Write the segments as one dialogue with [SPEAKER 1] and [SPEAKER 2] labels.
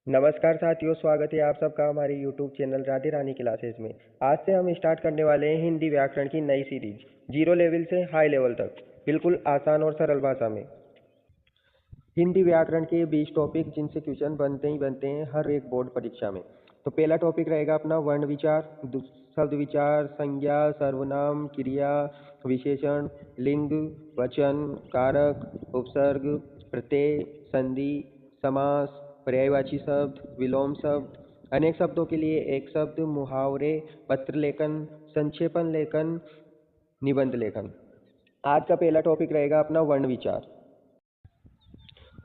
[SPEAKER 1] नमस्कार साथियों, स्वागत है आप सबका हमारे YouTube चैनल राधे रानी क्लासेस में। आज से हम स्टार्ट करने वाले हैं हिंदी व्याकरण की नई सीरीज, जीरो लेवल से हाई लेवल तक, बिल्कुल आसान और सरल भाषा में। हिंदी व्याकरण के 20 टॉपिक जिनसे क्वेश्चन बनते ही बनते हैं हर एक बोर्ड परीक्षा में। तो पहला टॉपिक रहेगा अपना वर्ण विचार, शब्द विचार, संज्ञा, सर्वनाम, क्रिया, विशेषण, लिंग, वचन, कारक, उपसर्ग, प्रत्यय, संधि, समास, पर्यायवाची शब्द, विलोम शब्द, अनेक शब्दों के लिए एक शब्द, मुहावरे, पत्र लेखन, संक्षेपण लेखन, निबंध लेखन। आज का पहला टॉपिक रहेगा अपना वर्ण विचार।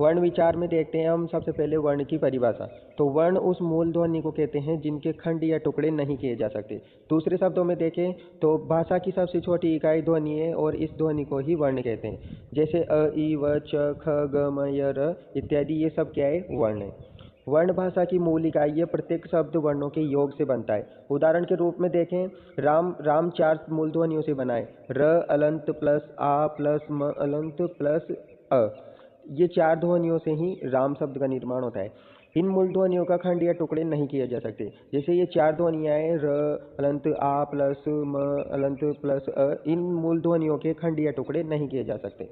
[SPEAKER 1] वर्ण विचार में देखते हैं हम सबसे पहले वर्ण की परिभाषा। तो वर्ण उस मूल ध्वनि को कहते हैं जिनके खंड या टुकड़े नहीं किए जा सकते। दूसरे शब्दों में देखें तो भाषा की सबसे छोटी इकाई ध्वनि है और इस ध्वनि को ही वर्ण कहते हैं। जैसे अ, ई, व, च, ख, ग, म, य, र इत्यादि, ये सब क्या है? वर्ण है। वर्ण भाषा की मूल इकाई है। प्रत्येक शब्द वर्णों के योग से बनता है। उदाहरण के रूप में देखें, राम 4 मूल ध्वनियों से बना है। र अलंत प्लस आ प्लस म अलंत प्लस अ, ये 4 ध्वनियों से ही राम शब्द का निर्माण होता है। इन मूल ध्वनियों का खंड या टुकड़े नहीं किए जा सकते। जैसे ये 4 ध्वनियाँ हैं, र अलंत आ प्लस म अलंत प्लस अ, इन मूल ध्वनियों के खंड या टुकड़े नहीं किए जा सकते।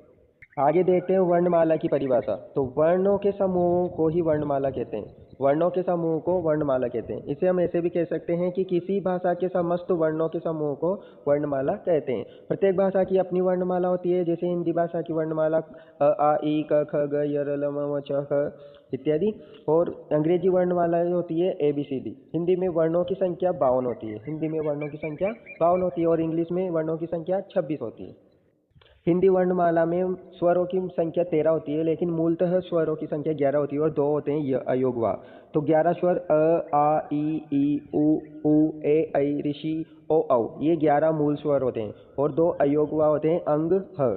[SPEAKER 1] आगे देखते हैं वर्णमाला की परिभाषा। तो वर्णों के समूह को ही वर्णमाला कहते हैं। वर्णों के समूह को वर्णमाला कहते हैं। इसे हम ऐसे भी कह सकते हैं कि किसी भाषा के समस्त वर्णों के समूह को वर्णमाला कहते हैं। प्रत्येक भाषा की अपनी वर्णमाला होती है। जैसे हिंदी भाषा की वर्णमाला अ, आ, ई, क, ख, ग, य, र, ल, म, च, ख इत्यादि। और अंग्रेजी वर्णमाला होती है ABCD। हिंदी में वर्णों की संख्या 52 होती है। हिंदी में वर्णों की संख्या 52 होती है और इंग्लिश में वर्णों की संख्या 26 होती है। हिंदी वर्णमाला में स्वरों की संख्या 13 होती है, लेकिन मूलतः स्वरों की संख्या 11 होती है और 2 होते हैं अयोगवाह। तो 11 स्वर अ, आ, ई, उ, ए, ऐ, ऋषि, ओ, औ, ये 11 मूल स्वर होते हैं और 2 अयोगवाह होते हैं, अंग, ह।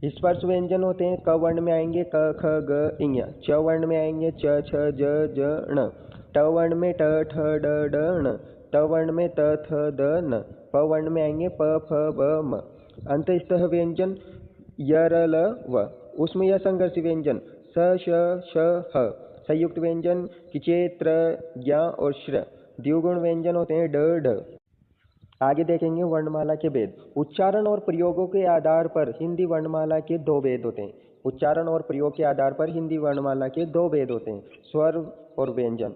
[SPEAKER 1] स्पर्श व्यंजन होते हैं। क वर्ण में आएंगे क, ख, ग, ङ। च वर्ण में आएंगे च, छ, ज, ण। ट वर्ण में ट, ठ, ड, ण। त वर्ण में त, थ, द, न। प वर्ण में आएंगे प, फ, ब, म। अंतःस्थः व्यंजन य, र, ल, व। उसमें यह संघर्ष व्यंजन स, श, श, ह। संयुक्त व्यंजन किचे, त्र, ज्ञ और श्र। द्विगुण व्यंजन होते हैं ड, ढ। आगे देखेंगे वर्णमाला के भेद। उच्चारण और प्रयोगों के आधार पर हिंदी वर्णमाला के 2 भेद होते हैं। उच्चारण और प्रयोग के आधार पर हिंदी वर्णमाला के 2 भेद होते हैं, स्वर और व्यंजन।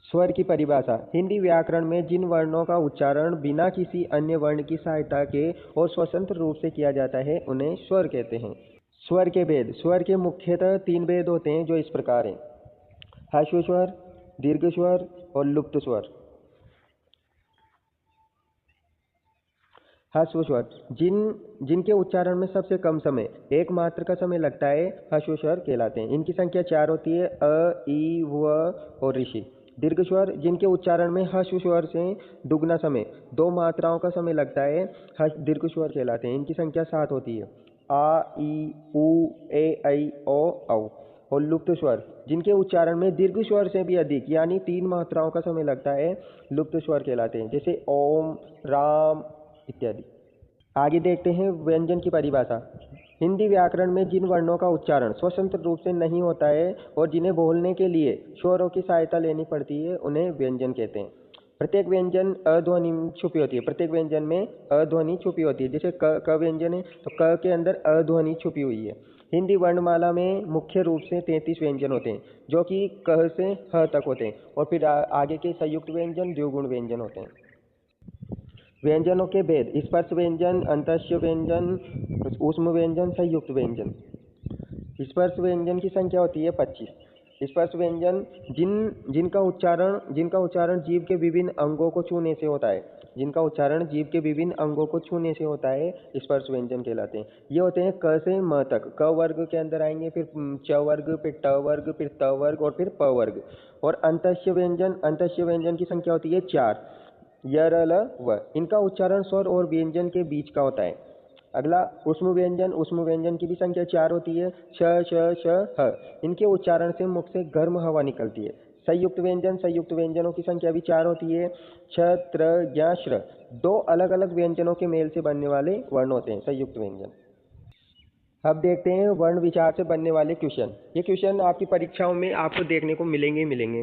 [SPEAKER 1] स्वर की परिभाषा। हिंदी व्याकरण में जिन वर्णों का उच्चारण बिना किसी अन्य वर्ण की सहायता के और स्वतंत्र रूप से किया जाता है उन्हें स्वर कहते हैं। स्वर के भेद। स्वर के मुख्यतः 3 भेद होते हैं जो इस प्रकार हैं: ह्रस्व स्वर, दीर्घ स्वर और लुप्त स्वर। ह्रस्व स्वर जिनके उच्चारण में सबसे कम समय, एक मात्र का समय लगता है, ह्रस्व स्वर कहलाते हैं। इनकी संख्या 4 होती है, अ, ई, व और ऋषि। दीर्घ स्वर जिनके उच्चारण में ह्रस्व स्वर से दुगना समय, 2 मात्राओं का समय लगता है, दीर्घ स्वर कहलाते हैं। इनकी संख्या 7 होती है, आ, ई, उ, ए, ऐ, ओ, औ। और लुप्त स्वर जिनके उच्चारण में दीर्घ स्वर से भी अधिक यानी 3 मात्राओं का समय लगता है, लुप्त स्वर कहलाते हैं। जैसे ओम, राम इत्यादि। आगे देखते हैं व्यंजन की परिभाषा। हिंदी व्याकरण में जिन वर्णों का उच्चारण स्वतंत्र रूप से नहीं होता है और जिन्हें बोलने के लिए स्वरों की सहायता लेनी पड़ती है उन्हें व्यंजन कहते हैं। प्रत्येक व्यंजन अध्वनि छुपी होती है। प्रत्येक व्यंजन में अध्वनि छुपी होती है। जैसे क व्यंजन है तो क के अंदर अध्वनि छुपी हुई है। हिंदी वर्णमाला में मुख्य रूप से 33 व्यंजन होते हैं जो कि क से ह तक होते हैं और फिर आगे के संयुक्त व्यंजन, द्विगुण व्यंजन होते हैं। व्यंजनों के भेद। स्पर्श व्यंजन, अंतस्य व्यंजन, ऊष्म व्यंजन, संयुक्त व्यंजन। स्पर्श व्यंजन की संख्या होती है 25। स्पर्श व्यंजन जिनका उच्चारण जीभ के विभिन्न अंगों को छूने से होता है। जिनका उच्चारण जीभ के विभिन्न अंगों को छूने से होता है, स्पर्श व्यंजन कहलाते हैं। ये होते हैं क से म तक। क वर्ग के अंदर आएंगे, फिर च वर्ग, फिर ट वर्ग, फिर त वर्ग और फिर प वर्ग। और अंतस्य व्यंजन की संख्या होती है 4, य, र, ल, व। इनका उच्चारण स्वर और व्यंजन के बीच का होता है। अगला ऊष्म व्यंजन की भी संख्या 4 होती है, श, श, श, ह। इनके उच्चारण से मुख से गर्म हवा निकलती है। संयुक्त व्यंजनों की संख्या भी 4 होती है, छ, त्र, ज्ञ, श्र। 2 अलग अलग व्यंजनों के मेल से बनने वाले वर्ण होते हैं संयुक्त व्यंजन। अब देखते हैं वर्ण विचार से बनने वाले क्वेश्चन। ये क्वेश्चन आपकी परीक्षाओं में आपको देखने को मिलेंगे ही मिलेंगे।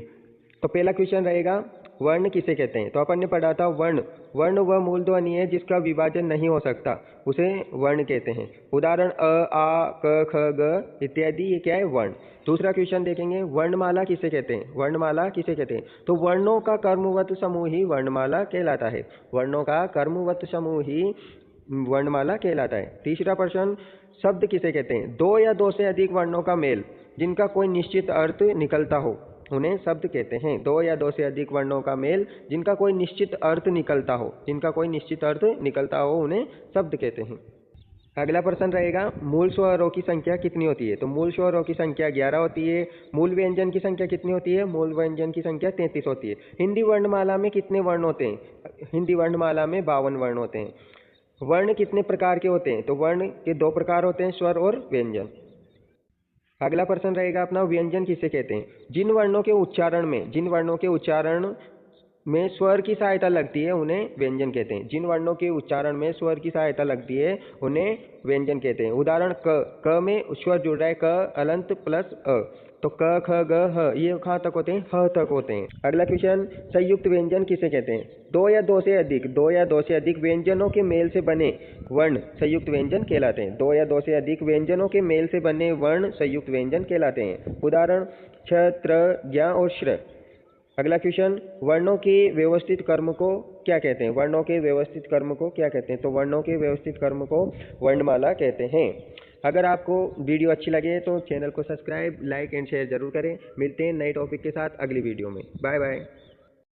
[SPEAKER 1] तो पहला क्वेश्चन रहेगा, वर्ण किसे कहते हैं? तो अपन ने पढ़ा था वर्ण वर्ण वह मूल ध्वनि है जिसका विभाजन नहीं हो सकता, उसे वर्ण कहते हैं। उदाहरण अ, आ, क, ख, ग इत्यादि, ये क्या है? वर्ण। दूसरा क्वेश्चन देखेंगे, वर्णमाला किसे कहते हैं? वर्णमाला किसे कहते हैं? तो वर्णों का कर्मवत समूह ही वर्णमाला कहलाता है। वर्णों का कर्मवत समूह ही वर्णमाला कहलाता है। तीसरा प्रश्न, शब्द किसे कहते हैं? दो या दो से अधिक वर्णों का मेल जिनका कोई निश्चित अर्थ निकलता हो, उन्हें शब्द कहते हैं। दो या दो से अधिक वर्णों का मेल जिनका कोई निश्चित अर्थ निकलता हो, जिनका कोई निश्चित अर्थ निकलता हो, उन्हें शब्द कहते हैं। अगला प्रश्न रहेगा, मूल स्वरों की संख्या कितनी होती है? तो मूल स्वरों की संख्या 11 होती है। मूल व्यंजन की संख्या कितनी होती है? मूल व्यंजन की संख्या 33 होती है। हिंदी वर्णमाला में कितने वर्ण होते हैं? हिंदी वर्णमाला में 52 वर्ण होते हैं। वर्ण कितने प्रकार के होते हैं? तो वर्ण के 2 प्रकार होते हैं, स्वर और व्यंजन। अगला प्रश्न रहेगा अपना, व्यंजन किसे कहते हैं? जिन वर्णों के उच्चारण में स्वर की सहायता लगती है, उन्हें व्यंजन कहते हैं। जिन वर्णों के उच्चारण में स्वर की सहायता लगती है, उन्हें व्यंजन कहते हैं। उदाहरण क में स्वर जुड़ रहा है, क अलंत प्लस अ, तो क ख ग ह, ये कहाँ तक होते हैं? ह तक होते हैं। अगला क्वेश्चन, संयुक्त व्यंजन किसे कहते हैं? दो या दो से अधिक व्यंजनों के मेल से बने वर्ण संयुक्त व्यंजन कहलाते हैं। दो या दो से अधिक व्यंजनों के मेल से बने वर्ण संयुक्त व्यंजन कहलाते हैं। उदाहरण छ, त्र, ज्ञ और श्र। अगला क्वेश्चन, वर्णों के व्यवस्थित क्रम को क्या कहते हैं? वर्णों के व्यवस्थित क्रम को क्या कहते हैं? तो वर्णों के व्यवस्थित क्रम को वर्णमाला कहते हैं। अगर आपको वीडियो अच्छी लगे तो चैनल को सब्सक्राइब, लाइक एंड शेयर जरूर करें। मिलते हैं नए टॉपिक के साथ अगली वीडियो में। Bye bye.